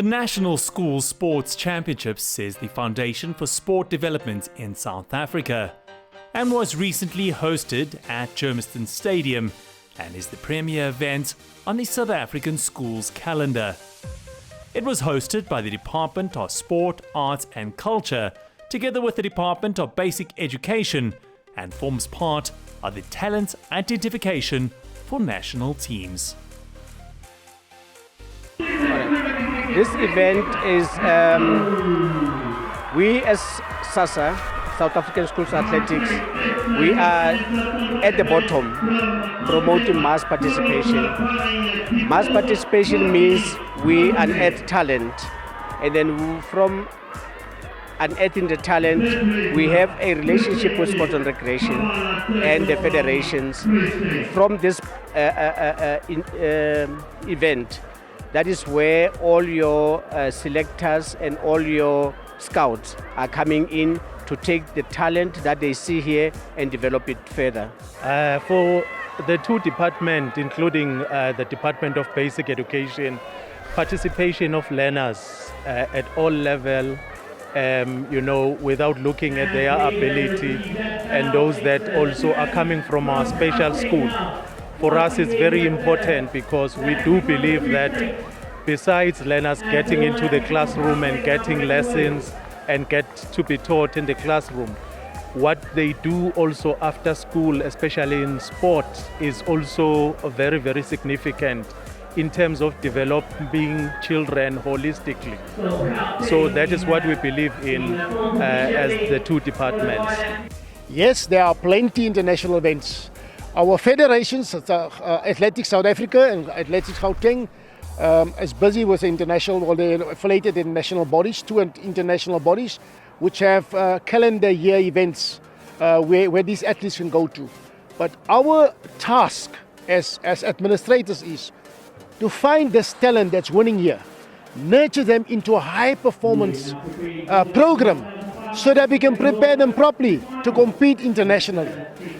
The National School Sports Championships is the foundation for sport development in South Africa and was recently hosted at Germiston Stadium and is the premier event on the South African schools calendar. It was hosted by the Department of Sport, Arts and Culture together with the Department of Basic Education and forms part of the talent identification for national teams. This event is, we as SASA, South African Schools Athletics, we are at the bottom promoting mass participation. Mass participation means we unearth talent, and then from unearthing the talent, we have a relationship with Sport and Recreation and the federations. From this event, that is where all your selectors and all your scouts are coming in to take the talent that they see here and develop it further. For the two departments, including the Department of Basic Education, participation of learners at all levels, without looking at their ability, and those that also are coming from our special school. For us, it's very important because we do believe that besides learners getting into the classroom and getting lessons and get to be taught in the classroom, what they do also after school, especially in sport, is also very, very significant in terms of developing children holistically. So that is what we believe in as the two departments. Yes, there are plenty international events. Our federations, Athletics South Africa and Athletics Gauteng, is busy with international, they're affiliated in national bodies, two international bodies, which have calendar year events where these athletes can go to. But our task as administrators is to find this talent that's winning here, nurture them into a high performance program so that we can prepare them properly to compete internationally.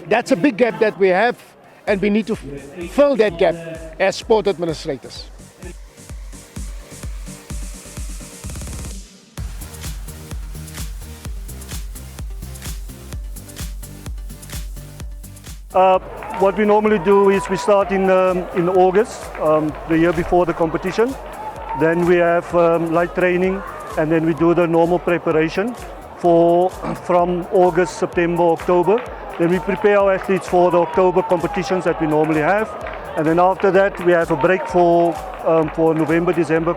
That's a big gap that we have, and we need to fill that gap as sport administrators. What we normally do is we start in August, the year before the competition. Then we have light training, and then we do the normal preparation from August, September, October. Then we prepare our athletes for the October competitions that we normally have. And then after that we have a break for November, December.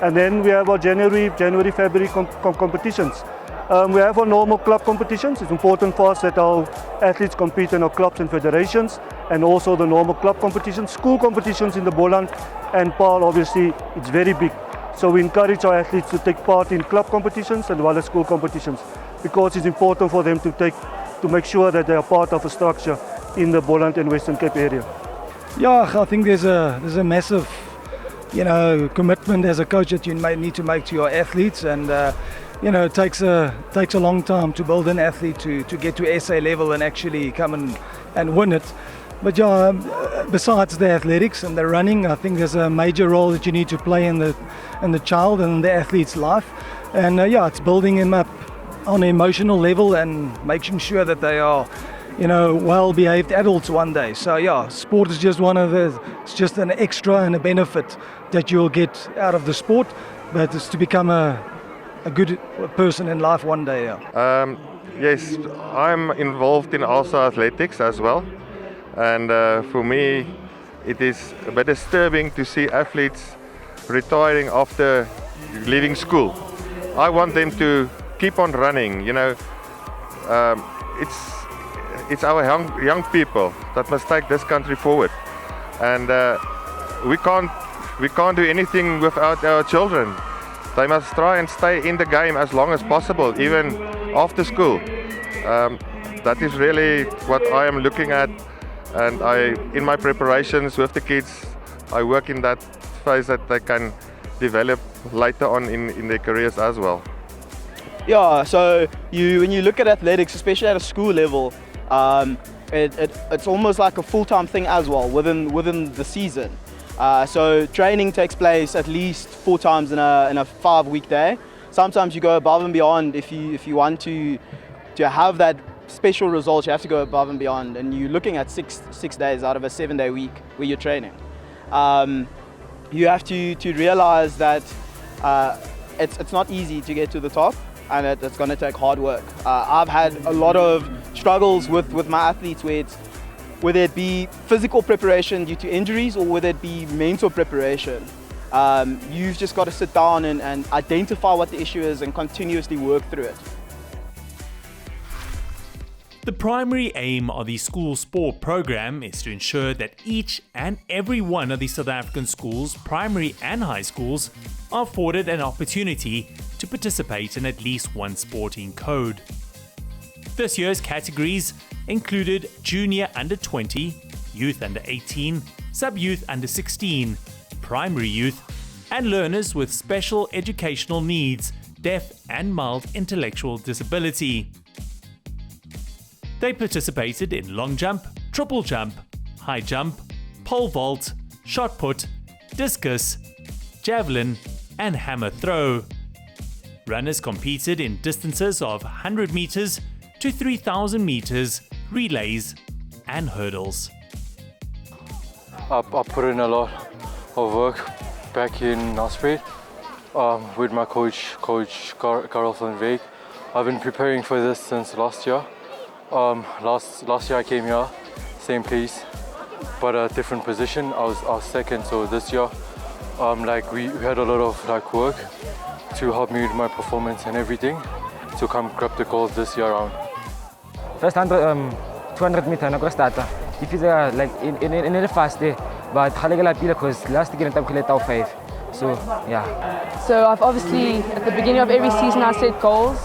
And then we have our January, February competitions. We have our normal club competitions. It's important for us that our athletes compete in our clubs and federations, and also the normal club competitions. School competitions in the Boland and PAL, obviously, it's very big. So we encourage our athletes to take part in club competitions as well as school competitions, because it's important for them to make sure that they are part of a structure in the Boland and Western Cape area. Yeah, I think there's a massive, commitment as a coach that you may need to make to your athletes, and it takes a long time to build an athlete to get to SA level and actually come and win it. But besides the athletics and the running, I think there's a major role that you need to play in the child and the athlete's life. And it's building him up on an emotional level and making sure that they are, well-behaved adults one day. So sport is just it's just an extra and a benefit that you'll get out of the sport, but it's to become a good person in life one day. Yes, I'm involved in also athletics as well, and for me it is a bit disturbing to see athletes retiring after leaving school. I want them to keep on running. It's our young people that must take this country forward, and we can't do anything without our children. They must try and stay in the game as long as possible, even after school. That is really what I am looking at, and in my preparations with the kids, I work in that phase that they can develop later on in their careers as well. Yeah, so when you look at athletics, especially at a school level, it's almost like a full-time thing as well within the season. So training takes place at least 4 times in a 5-week day. Sometimes you go above and beyond. If you want to have that special result, you have to go above and beyond, and you're looking at six days out of a 7-day week where you're training. You have to realize that it's not easy to get to the top, and it's going to take hard work. I've had a lot of struggles with my athletes, whether it be physical preparation due to injuries or whether it be mental preparation. You've just got to sit down and identify what the issue is and continuously work through it. The primary aim of the school sport program is to ensure that each and every one of the South African schools, primary and high schools, are afforded an opportunity to participate in at least one sporting code. This year's categories included junior under 20, youth under 18, sub-youth under 16, primary youth, and learners with special educational needs, deaf and mild intellectual disability. They participated in long jump, triple jump, high jump, pole vault, shot put, discus, javelin, and hammer throw. Runners competed in distances of 100 meters to 3,000 meters, relays, and hurdles. I put in a lot of work back in Nelspruit with my coach Karel van Veek. I've been preparing for this since last year. Last year I came here, same place, but a different position. I was second, so this year we had a lot of work to help me with my performance and everything to come grab the gold this year around. First 200 meter I started. If it's in the fast day, but I like because last year I did top 5. So yeah. So I've obviously at the beginning of every season I set goals,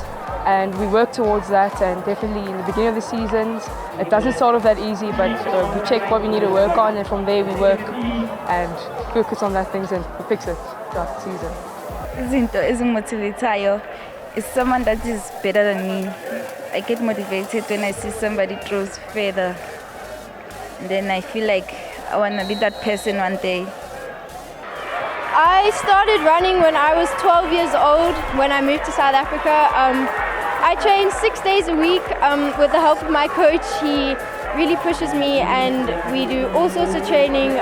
and we work towards that, and definitely in the beginning of the seasons it doesn't start off that easy, but we check what we need to work on, and from there we work and focus on that things and fix it throughout the season. Izinto ezimotivateyo is someone that is better than me. I get motivated when I see somebody throws further, and then I feel like I want to be that person one day. I started running when I was 12 years old when I moved to South Africa. I train 6 days a week with the help of my coach. He really pushes me, and we do all sorts of training,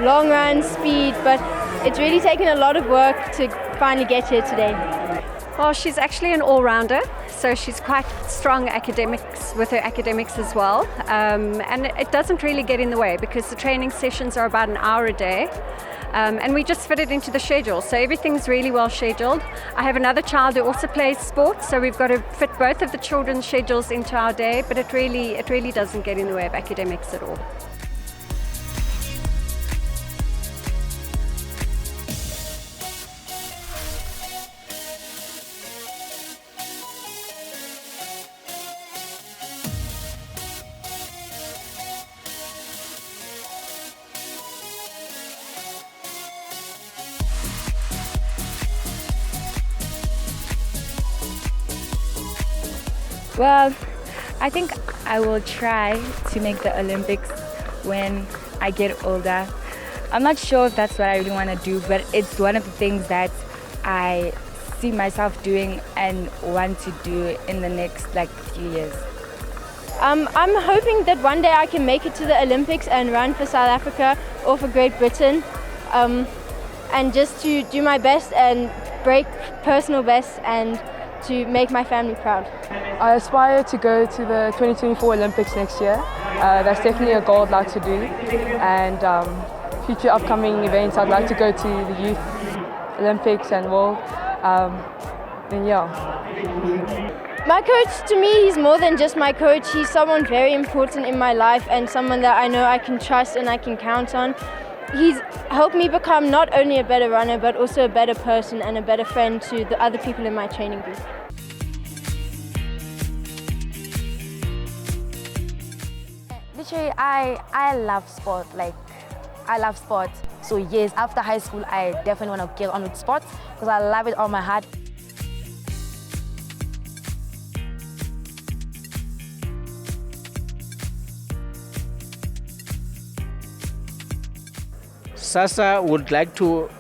long runs, speed, but it's really taken a lot of work to finally get here today. Well, she's actually an all-rounder, so she's quite strong with her academics as well, and it doesn't really get in the way because the training sessions are about an hour a day. And we just fit it into the schedule, so everything's really well scheduled. I have another child who also plays sports, so we've got to fit both of the children's schedules into our day, but it really doesn't get in the way of academics at all. Well, I think I will try to make the Olympics when I get older. I'm not sure if that's what I really want to do, but it's one of the things that I see myself doing and want to do in the next few years. I'm hoping that one day I can make it to the Olympics and run for South Africa or for Great Britain, and just to do my best and break personal bests and to make my family proud. I aspire to go to the 2024 Olympics next year. That's definitely a goal I'd like to do, and future upcoming events I'd like to go to the Youth Olympics and World. Then yeah. My coach, to me, he's more than just my coach. He's someone very important in my life and someone that I know I can trust and I can count on. He's helped me become not only a better runner, but also a better person and a better friend to the other people in my training group. Literally, I love sport. I love sport. So yes, after high school, I definitely want to get on with sports because I love it all my heart. SASA would like to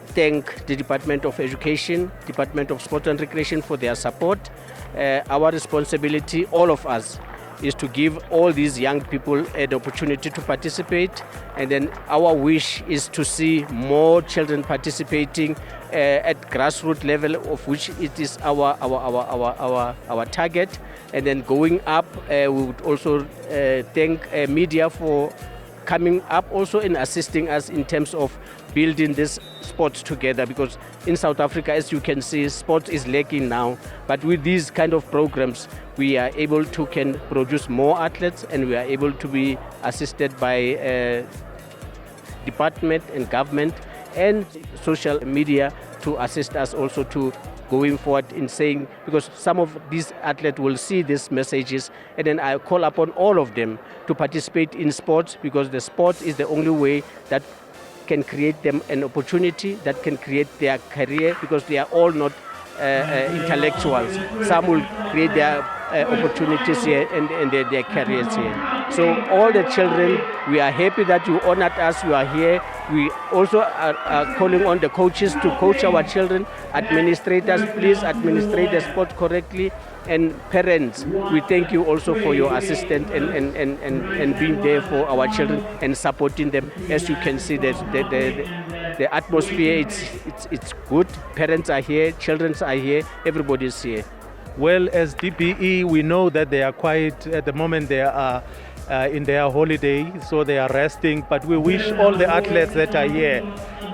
thank the Department of Education, Department of Sport and Recreation for their support. Our responsibility, all of us, is to give all these young people the opportunity to participate, and then our wish is to see more children participating at grassroots level, of which it is our target. And then going up, we would also thank media for coming up also and assisting us in terms of building this sports together, because in South Africa, as you can see, sport is lacking now. But with these kind of programs, we are able to can produce more athletes, and we are able to be assisted by department and government and social media to assist us also to going forward in saying, because some of these athletes will see these messages, and then I call upon all of them to participate in sports, because the sport is the only way that can create them an opportunity, that can create their career, because they are all not intellectuals. Some will create their opportunities here and their careers here. So all the children, we are happy that you honored us, you are here. We also are calling on the coaches to coach our children, administrators, please administrate the sport correctly, and parents, we thank you also for your assistance and being there for our children and supporting them. As you can see, the atmosphere, it's good. Parents are here, children are here, everybody's here. Well, as DPE, we know that they are quite, at the moment they are in their holiday, so they are resting, but we wish all the athletes that are here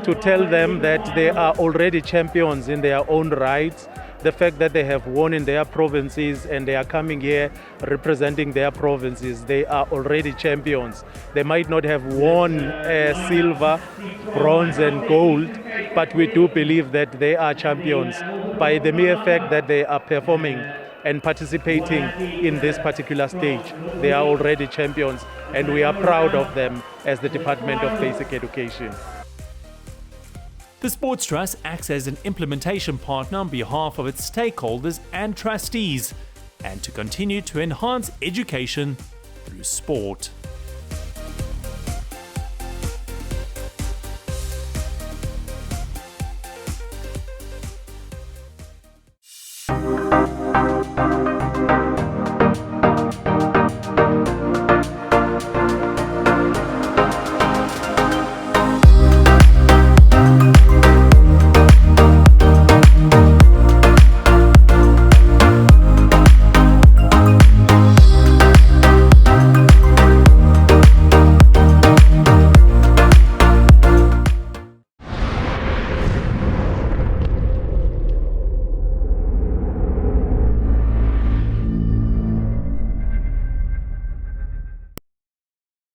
to tell them that they are already champions in their own rights. The fact that they have won in their provinces and they are coming here representing their provinces, they are already champions. They might not have won silver, bronze and gold, but we do believe that they are champions by the mere fact that they are performing and participating in this particular stage. They are already champions, and we are proud of them as the Department of Basic Education. The Sports Trust acts as an implementation partner on behalf of its stakeholders and trustees, and to continue to enhance education through sport.